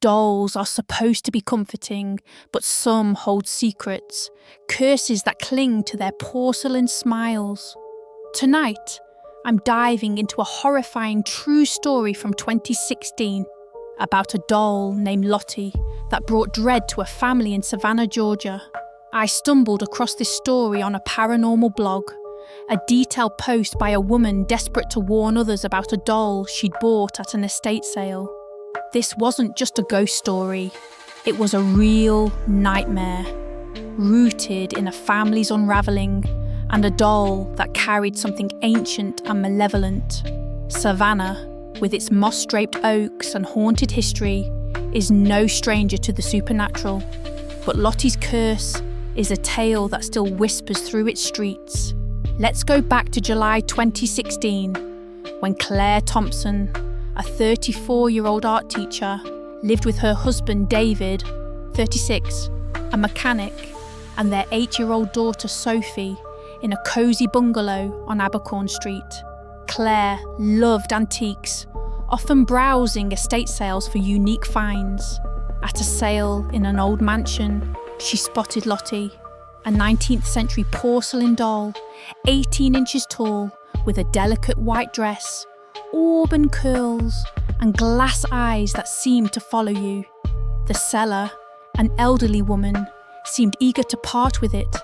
Dolls are supposed to be comforting, but some hold secrets, curses that cling to their porcelain smiles. Tonight, I'm diving into a horrifying true story from 2016 about a doll named Lottie that brought dread to a family in Savannah, Georgia. I stumbled across this story on a paranormal blog, a detailed post by a woman desperate to warn others about a doll she'd bought at an estate sale. This wasn't just a ghost story, it was a real nightmare, rooted in a family's unravelling and a doll that carried something ancient and malevolent. Savannah, with its moss-draped oaks and haunted history, is no stranger to the supernatural, but Lottie's curse is a tale that still whispers through its streets. Let's go back to July 2016, when Claire Thompson, a 34-year-old art teacher, lived with her husband David, 36, a mechanic, and their 8-year-old daughter Sophie in a cosy bungalow on Abercorn Street. Claire loved antiques, often browsing estate sales for unique finds. At a sale in an old mansion, she spotted Lottie, a 19th century porcelain doll, 18 inches tall, with a delicate white dress, auburn curls, and glass eyes that seemed to follow you. The seller, an elderly woman, seemed eager to part with it,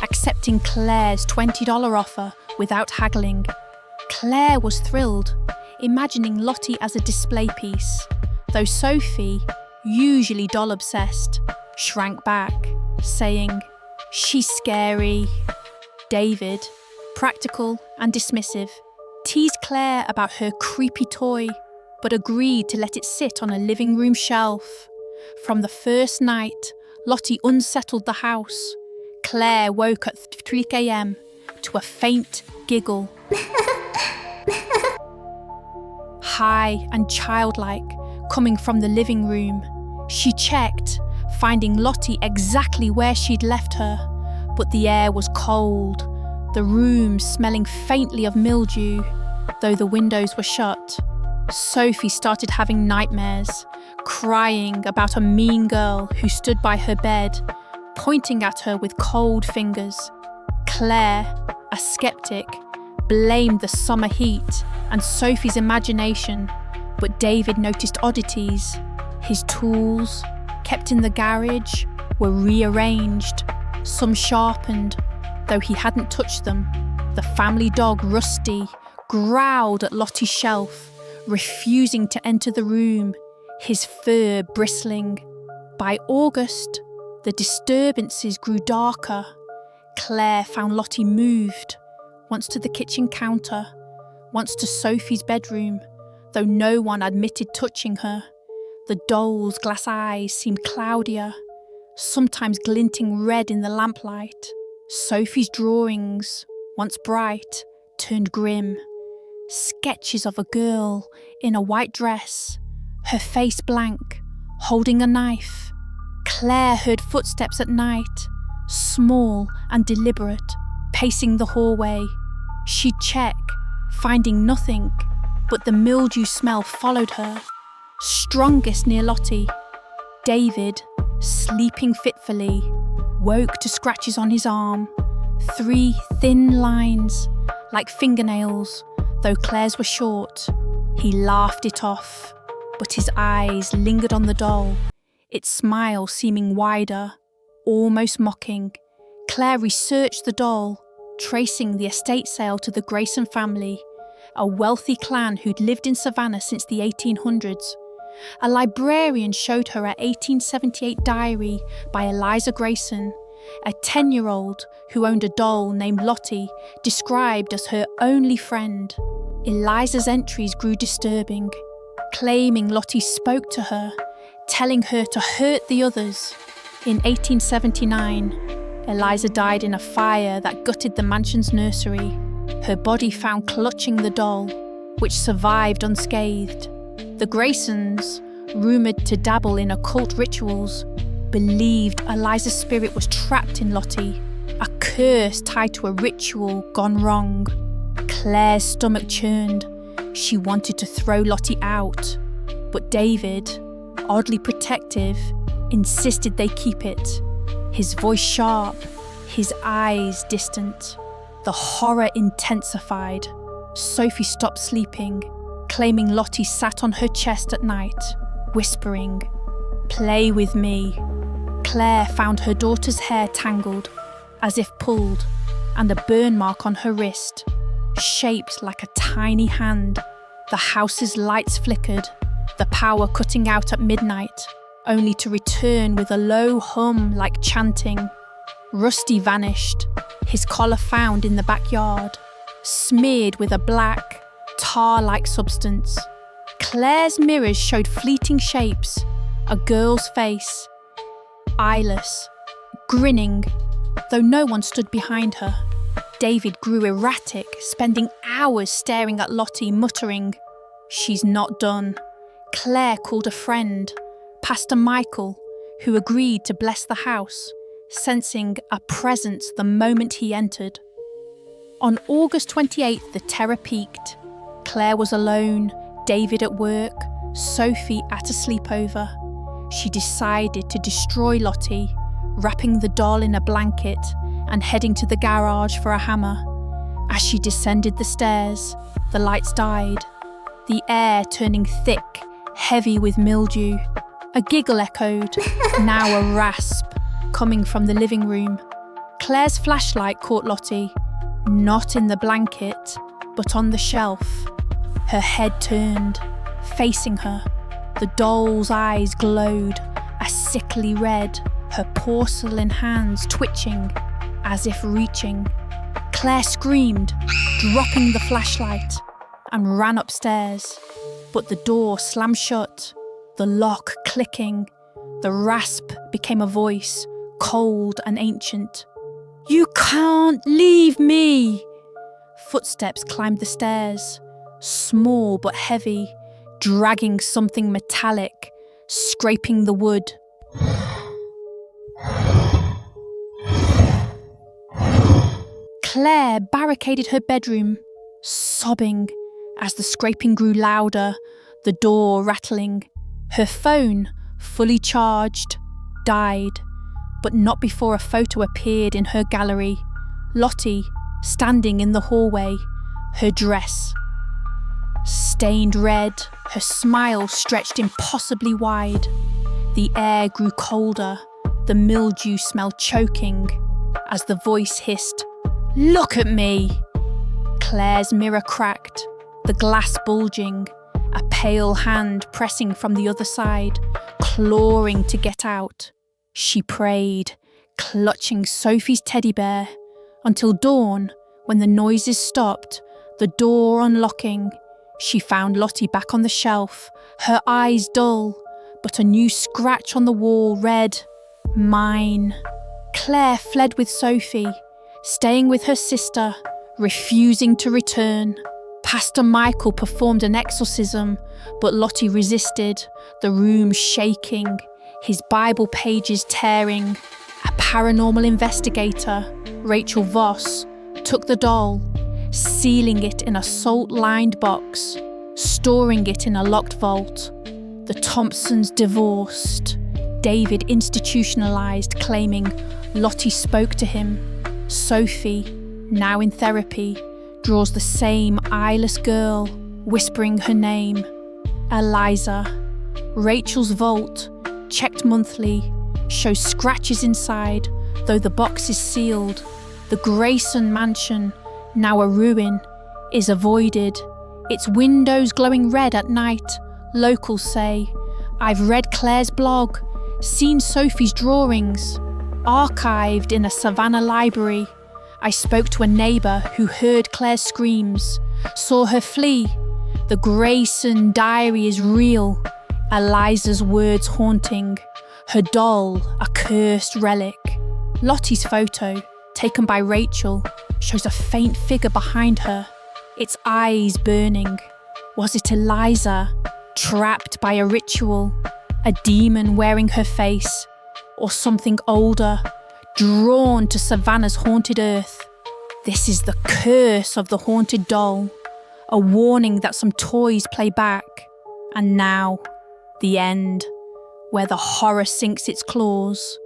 accepting Claire's $20 offer without haggling. Claire was thrilled, imagining Lottie as a display piece, though Sophie, usually doll-obsessed, shrank back, saying, "She's scary." David, practical and dismissive, teased Claire about her creepy toy, but agreed to let it sit on a living room shelf. From the first night, Lottie unsettled the house. Claire woke at 3 a.m. to a faint giggle. High and childlike, coming from the living room. She checked, finding Lottie exactly where she'd left her, but the air was cold, the room smelling faintly of mildew, though the windows were shut. Sophie started having nightmares, crying about a mean girl who stood by her bed, pointing at her with cold fingers. Claire, a skeptic, blamed the summer heat and Sophie's imagination, but David noticed oddities. His tools, kept in the garage, were rearranged, some sharpened, though he hadn't touched them. The family dog, Rusty, growled at Lottie's shelf, refusing to enter the room, his fur bristling. By August, the disturbances grew darker. Claire found Lottie moved, once to the kitchen counter, once to Sophie's bedroom, though no one admitted touching her. The doll's glass eyes seemed cloudier, sometimes glinting red in the lamplight. Sophie's drawings, once bright, turned grim. Sketches of a girl in a white dress, her face blank, holding a knife. Claire heard footsteps at night, small and deliberate, pacing the hallway. She'd check, finding nothing, but the mildew smell followed her, strongest near Lottie. David, sleeping fitfully, woke to scratches on his arm, 3 thin lines, like fingernails, though Claire's were short. He laughed it off, but his eyes lingered on the doll, its smile seeming wider, almost mocking. Claire researched the doll, tracing the estate sale to the Grayson family, a wealthy clan who'd lived in Savannah since the 1800s. A librarian showed her a 1878 diary by Eliza Grayson, a 10-year-old who owned a doll named Lottie, described as her only friend. Eliza's entries grew disturbing, claiming Lottie spoke to her, telling her to hurt the others. In 1879, Eliza died in a fire that gutted the mansion's nursery, her body found clutching the doll, which survived unscathed. The Graysons, rumoured to dabble in occult rituals, believed Eliza's spirit was trapped in Lottie, a curse tied to a ritual gone wrong. Claire's stomach churned. She wanted to throw Lottie out, but David, oddly protective, insisted they keep it. His voice sharp, his eyes distant. The horror intensified. Sophie stopped sleeping, claiming Lottie sat on her chest at night, whispering, "Play with me." Claire found her daughter's hair tangled, as if pulled, and a burn mark on her wrist, shaped like a tiny hand. The house's lights flickered, the power cutting out at midnight, only to return with a low hum like chanting. Rusty vanished, his collar found in the backyard, smeared with a black, tar-like substance. Claire's mirrors showed fleeting shapes, a girl's face, eyeless, grinning, though no one stood behind her. David grew erratic, spending hours staring at Lottie, muttering, "She's not done." Claire called a friend, Pastor Michael, who agreed to bless the house, sensing a presence the moment he entered. On August 28th, the terror peaked. Claire was alone, David at work, Sophie at a sleepover. She decided to destroy Lottie, wrapping the doll in a blanket and heading to the garage for a hammer. As she descended the stairs, the lights died, the air turning thick, heavy with mildew. A giggle echoed, now a rasp, coming from the living room. Claire's flashlight caught Lottie, not in the blanket, but on the shelf. Her head turned, facing her. The doll's eyes glowed, a sickly red, her porcelain hands twitching, as if reaching. Claire screamed, dropping the flashlight, and ran upstairs. But the door slammed shut, the lock clicking. The rasp became a voice, cold and ancient. "You can't leave me!" Footsteps climbed the stairs, small but heavy, dragging something metallic, scraping the wood. Claire barricaded her bedroom, sobbing as the scraping grew louder, the door rattling. Her phone, fully charged, died, but not before a photo appeared in her gallery. Lottie, standing in the hallway, her dress stained red, her smile stretched impossibly wide. The air grew colder, the mildew smell choking, as the voice hissed, "Look at me!" Claire's mirror cracked, the glass bulging, a pale hand pressing from the other side, clawing to get out. She prayed, clutching Sophie's teddy bear, until dawn, when the noises stopped, the door unlocking. She found Lottie back on the shelf, her eyes dull, but a new scratch on the wall read, "Mine." Claire fled with Sophie, staying with her sister, refusing to return. Pastor Michael performed an exorcism, but Lottie resisted, the room shaking, his Bible pages tearing. A paranormal investigator, Rachel Voss, took the doll, sealing it in a salt-lined box, storing it in a locked vault. The Thompsons divorced. David institutionalized, claiming Lottie spoke to him. Sophie, now in therapy, draws the same eyeless girl, whispering her name, Eliza. Rachel's vault, checked monthly, shows scratches inside, though the box is sealed. The Grayson mansion, now a ruin, is avoided, its windows glowing red at night. Locals say, "I've read Claire's blog, seen Sophie's drawings, archived in a Savannah library. I spoke to a neighbour who heard Claire's screams, saw her flee. The Grayson diary is real, Eliza's words haunting, her doll a cursed relic." Lottie's photo, taken by Rachel, shows a faint figure behind her, its eyes burning. Was it Eliza, trapped by a ritual, a demon wearing her face, or something older, drawn to Savannah's haunted earth? This is the curse of the haunted doll, a warning that some toys play back. And now, the end. where the horror sinks its claws.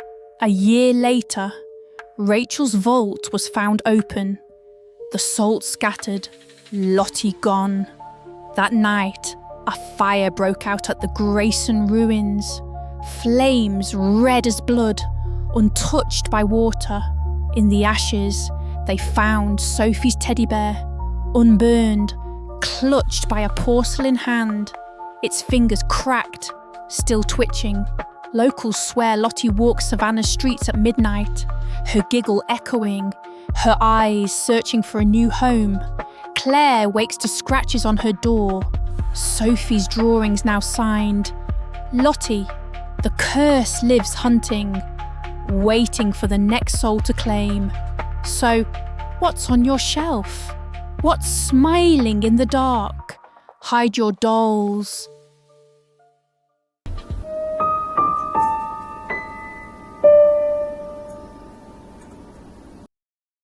A year later, Rachel's vault was found open. The salt scattered, Lottie gone. That night, a fire broke out at the Grayson ruins. Flames red as blood, untouched by water. In the ashes, they found Sophie's teddy bear, unburned, clutched by a porcelain hand. Its fingers cracked, still twitching. Locals swear Lottie walks Savannah's streets at midnight, her giggle echoing, her eyes searching for a new home. Claire wakes to scratches on her door. Sophie's drawings now signed. Lottie, the curse lives hunting, waiting for the next soul to claim. So, what's on your shelf? What's smiling in the dark? Hide your dolls,